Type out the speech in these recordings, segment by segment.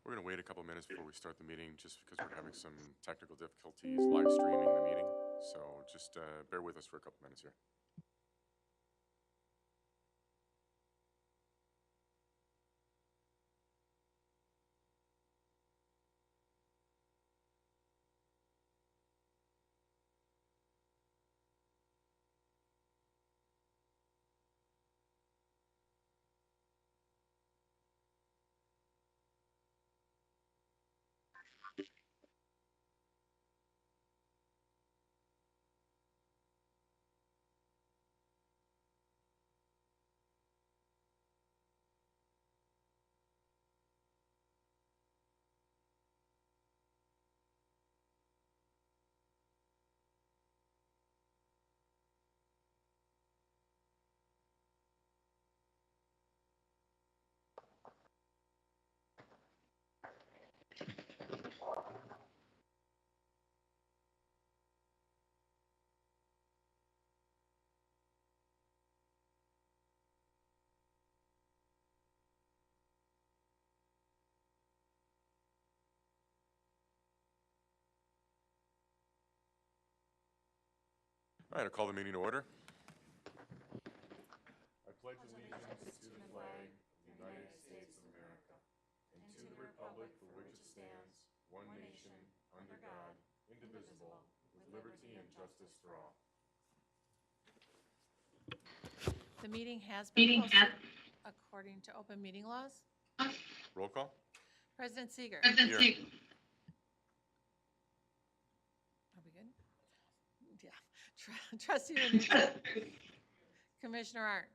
We're going to wait a couple minutes before we start the meeting just because we're having some technical difficulties live streaming the meeting. So just bear with us for a couple minutes here. All right, I'll call the meeting to order. I pledge allegiance to the flag of the United States of America and to the republic for which it stands, one nation, under God, indivisible, with liberty and justice for all. The meeting has been posted according to open meeting laws. Roll call. President Seeger. Here. Are we good? Yeah. Trustee Renuzzi. Commissioner Arndt.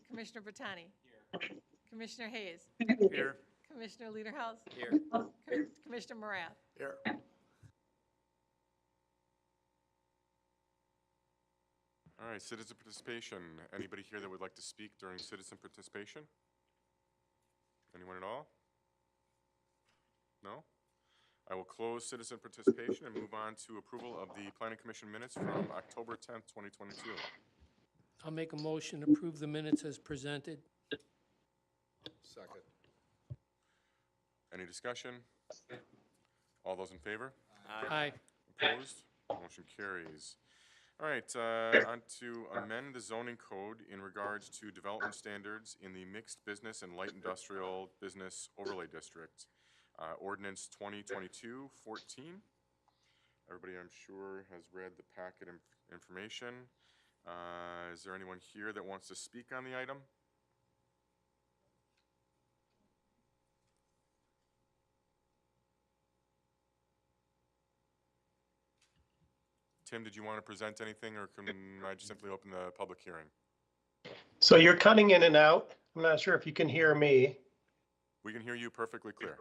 Commissioner Bertani. Commissioner Hayes. Here. Commissioner Lederhaus. Here. Commissioner Morath. Here. All right, citizen participation. Anybody here that would like to speak during citizen participation? Anyone at all? No? I will close citizen participation and move on to approval of the Planning Commission minutes from October 10th, 2022. I'll make a motion to approve the minutes as presented. Second. Any discussion? All those in favor? Aye. Opposed? Motion carries. All right, on to amend the zoning code in regards to development standards in the mixed business and light industrial business overlay district. Ordinance 2022-14. Everybody, I'm sure, has read the packet information. Is there anyone here that wants to speak on the item? Tim, did you want to present anything, or can I just simply open the public hearing? So you're cutting in and out. I'm not sure if you can hear me. We can hear you perfectly clear.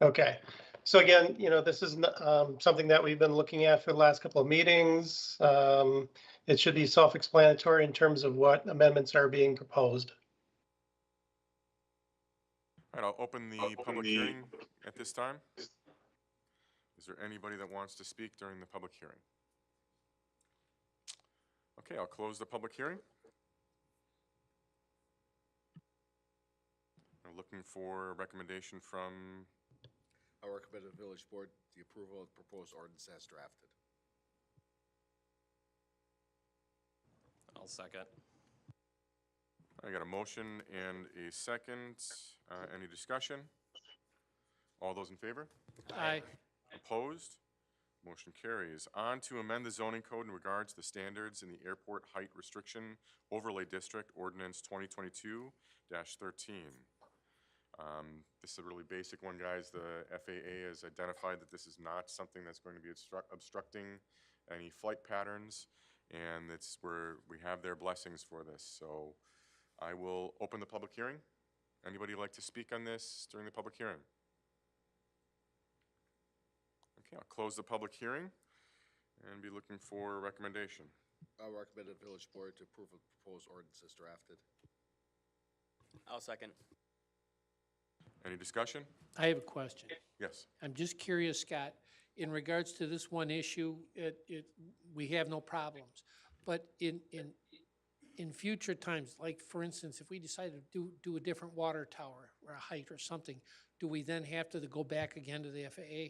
Okay. So again, this is something that we've been looking at for the last couple of meetings. It should be self-explanatory in terms of what amendments are being proposed. All right, I'll open the public hearing at this time. Is there anybody that wants to speak during the public hearing? Okay, I'll close the public hearing. I'm looking for a recommendation from, I recommend the village board the approval of the proposed ordinance as drafted. I'll second. I got a motion and a second. Any discussion? All those in favor? Aye. Opposed? Motion carries. On to amend the zoning code in regards to the standards in the airport height restriction overlay district ordinance 2022-13. This is a really basic one, guys. The FAA has identified that this is not something that's going to be obstructing any flight patterns, and it's where we have their blessings for this. So I will open the public hearing. Anybody like to speak on this during the public hearing? Okay, I'll close the public hearing and be looking for a recommendation. I recommend the village board to approve of the proposed ordinance as drafted. I'll second. Any discussion? I have a question. Yes. I'm just curious, Scott, in regards to this one issue, we have no problems. But in future times, like for instance, if we decided to do a different water tower or a height or something, do we then have to go back again to the FAA?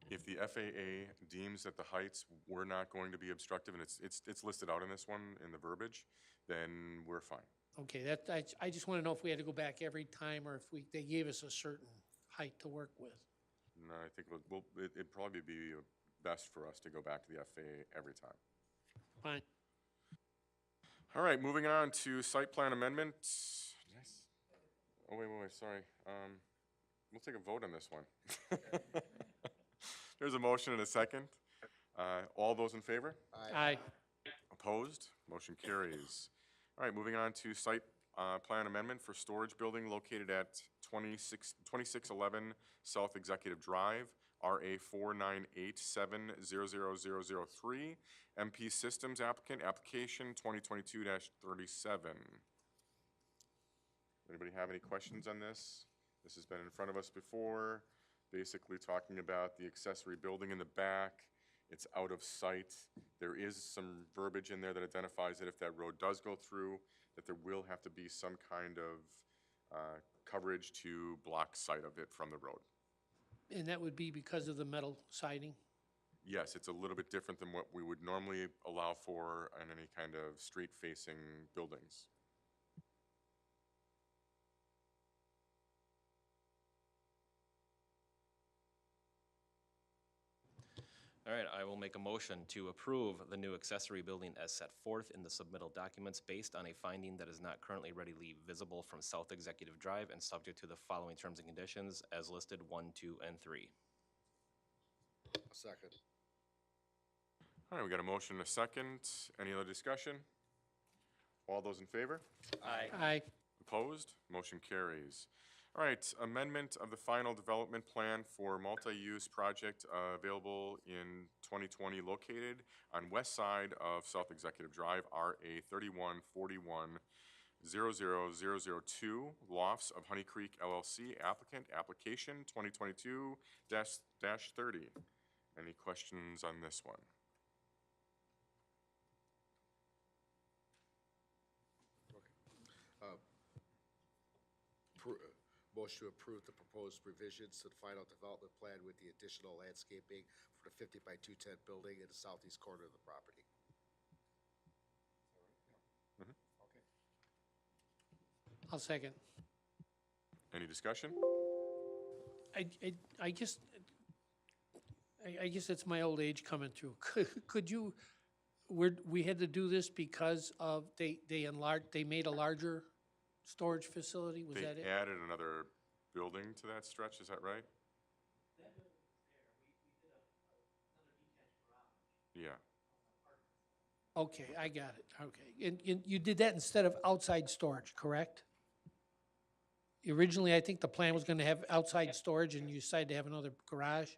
If the FAA deems that the heights were not going to be obstructive, and it's listed out in this one, in the verbiage, then we're fine. Okay, I just want to know if we had to go back every time, or if they gave us a certain height to work with. No, I think it'd probably be best for us to go back to the FAA every time. Fine. All right, moving on to site plan amendment. Yes. Oh, wait, sorry. We'll take a vote on this one. There's a motion and a second. All those in favor? Aye. Opposed? Motion carries. All right, moving on to site plan amendment for storage building located at 2611 South Executive Drive, RA 498700003, MP Systems applicant, application 2022-37. Anybody have any questions on this? This has been in front of us before, basically talking about the accessory building in the back. It's out of sight. There is some verbiage in there that identifies that if that road does go through, that there will have to be some kind of coverage to block sight of it from the road. And that would be because of the metal siding? Yes, it's a little bit different than what we would normally allow for in any kind of street-facing buildings. All right, I will make a motion to approve the new accessory building as set forth in the submittal documents based on a finding that is not currently readily visible from South Executive Drive and subject to the following terms and conditions as listed 1, 2, and 3. A second. All right, we got a motion and a second. Any other discussion? All those in favor? Aye. Aye. Opposed? Motion carries. All right, amendment of the final development plan for multi-use project available in 2020 located on west side of South Executive Drive, RA 3141-00002, Lofts of Honey Creek LLC, applicant, application 2022-30. Any questions on this one? Motion to approve the proposed revisions to the final development plan with the additional landscaping for the 50 by 210 building in the southeast corner of the property. I'll second. Any discussion? I guess it's my old age coming through. Could you, we had to do this because of, they made a larger storage facility, was that it? They added another building to that stretch, is that right? Yeah. Okay, I got it, okay. And you did that instead of outside storage, correct? Originally, I think the plan was gonna have outside storage and you decided to have another garage?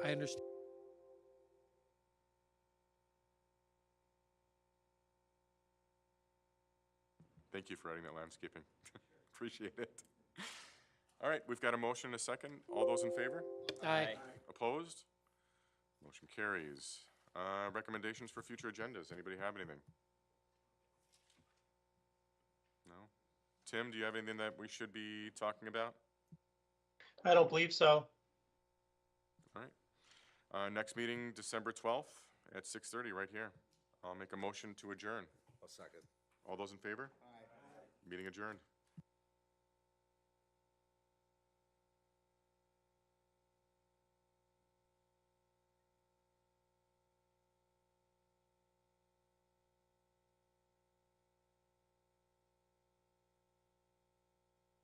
I understand. Thank you for adding that landscaping. Appreciate it. All right, we've got a motion and a second. All those in favor? Aye. Opposed? Motion carries. Recommendations for future agendas. Anybody have anything? No? Tim, do you have anything that we should be talking about? I don't believe so. All right. Next meeting, December 12th at 6:30, right here. I'll make a motion to adjourn. A second. All those in favor? Meeting adjourned.